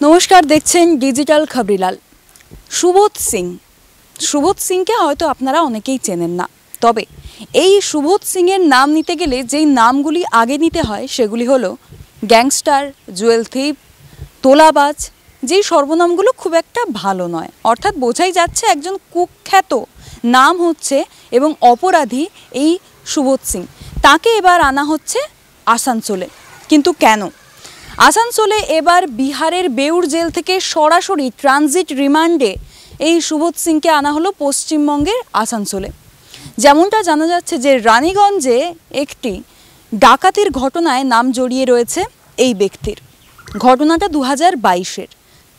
নমস্কার, দেখছেন ডিজিটাল খবরিলাল। সুবোধ সিংকে হয়তো আপনারা অনেকেই চেনেন না, তবে এই সুবোধ সিংয়ের নাম নিতে গেলে যেই নামগুলি আগে নিতে হয় সেগুলি হলো গ্যাংস্টার, জুয়েল থিপ, তোলাবাজ। যেই সর্বনামগুলো খুব একটা ভালো নয়, অর্থাৎ বোঝাই যাচ্ছে একজন কুখ্যাত নাম হচ্ছে এবং অপরাধী এই সুবোধ সিং। তাকে এবার আনা হচ্ছে আসানসোলে। কিন্তু কেন? আসানসোলে এবার বিহারের বেউর জেল থেকে সরাসরি ট্রানজিট রিমান্ডে এই সুবোধ সিংকে আনা হলো পশ্চিমবঙ্গের আসানসোলে। যেমনটা জানা যাচ্ছে যে রানীগঞ্জে একটি ডাকাতির ঘটনায় নাম জড়িয়ে রয়েছে এই ব্যক্তির। ঘটনাটা 2022-এর,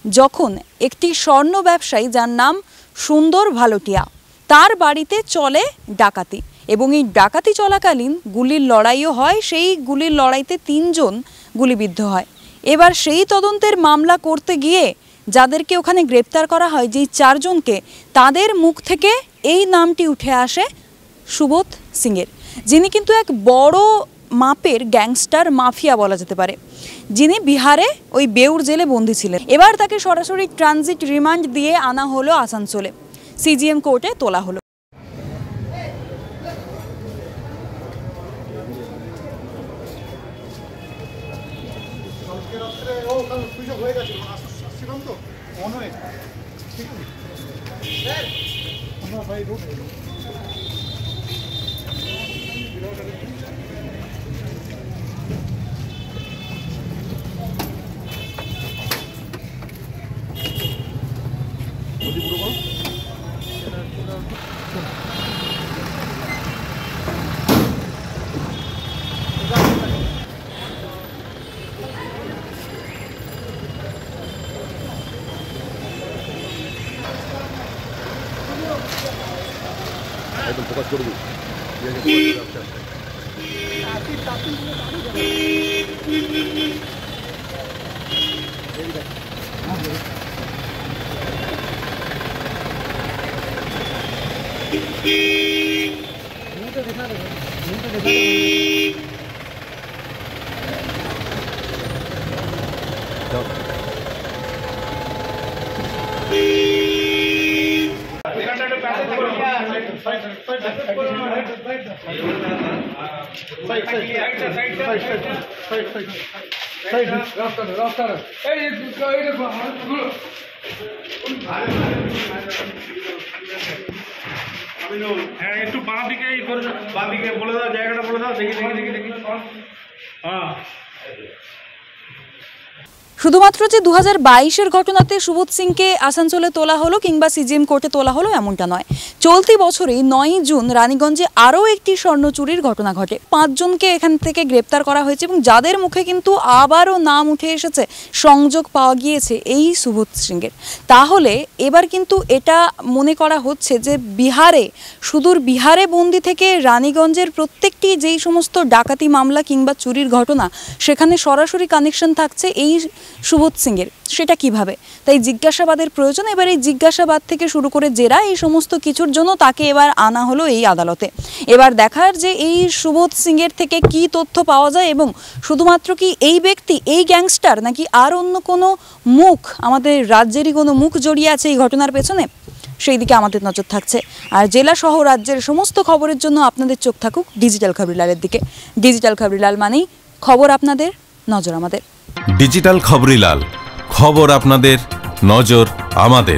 যখন একটি স্বর্ণ ব্যবসায়ী যার নাম সুন্দর ভালোটিয়া, তার বাড়িতে চলে ডাকাতি এবং এই ডাকাতি চলাকালীন গুলির লড়াইও হয়। সেই গুলির লড়াইতে 3 জন গুলিবিদ্ধ হয়। এবার সেই তদন্তের মামলা করতে গিয়ে যাদেরকে ওখানে গ্রেপ্তার করা হয়, যেই 4 জনকে, তাদের মুখ থেকে এই নামটি উঠে আসে সুবোধ সিংয়ের, যিনি কিন্তু এক বড় মাপের গ্যাংস্টার মাফিয়া বলা যেতে পারে, যিনি বিহারে ওই বেউর জেলে বন্দী ছিলেন। এবার তাকে সরাসরি ট্রানজিট রিমান্ড দিয়ে আনা হলো আসানসোলে, সিজিএম কোর্টে তোলা হলো। একদম ফোকাস করবি। একটু বাঁ দিকে বলে দাও, জায়গাটা বলে দাও, দেখি। হ্যাঁ, শুধুমাত্র যে 2022-এর ঘটনাতে সুবোধ সিংকে আসানসোলে তোলা হলো কিংবা সিজিএম কোর্টে তোলা হলো এমনটা নয়। চলতি বছরেই 9 জুন রানীগঞ্জে আরও একটি স্বর্ণ চুরির ঘটনা ঘটে। 5 জনকে এখান থেকে গ্রেপ্তার করা হয়েছে এবং যাদের মুখে কিন্তু আবারও নাম উঠে এসেছে, সংযোগ পাওয়া গিয়েছে এই সুবোধ সিংয়ের। তাহলে এবার কিন্তু এটা মনে করা হচ্ছে যে সুদূর বিহারে বন্দি থেকে রানীগঞ্জের প্রত্যেকটি যেই সমস্ত ডাকাতি মামলা কিংবা চুরির ঘটনা, সেখানে সরাসরি কানেকশন থাকছে এই সুবোধ সিংয়ের। সেটা কিভাবে? তাই জিজ্ঞাসাবাদের প্রয়োজন। এবার এই জিজ্ঞাসাবাদ থেকে শুরু করে জেরা, এই সমস্ত কিছুর জন্য তাকে এবার আনা হলো এই আদালতে। এবার দেখার যে এই সুবোধ সিংয়ের থেকে কি তথ্য পাওয়া যায় এবং শুধুমাত্র কি এই ব্যক্তি, এই গ্যাংস্টার, নাকি আর অন্য কোনো মুখ, আমাদের রাজ্যেরই কোনো মুখ জড়িয়ে আছে এই ঘটনার পেছনে, সেই দিকে আমাদের নজর থাকছে। আর জেলা সহ রাজ্যের সমস্ত খবরের জন্য আপনাদের চোখ থাকুক ডিজিটাল খবরিলালের দিকে। ডিজিটাল খবরিলাল মানেই খবর আপনাদের, নজর আমাদের। ডিজিটাল খবরিলাল, খবর আপনাদের, নজর আমাদের।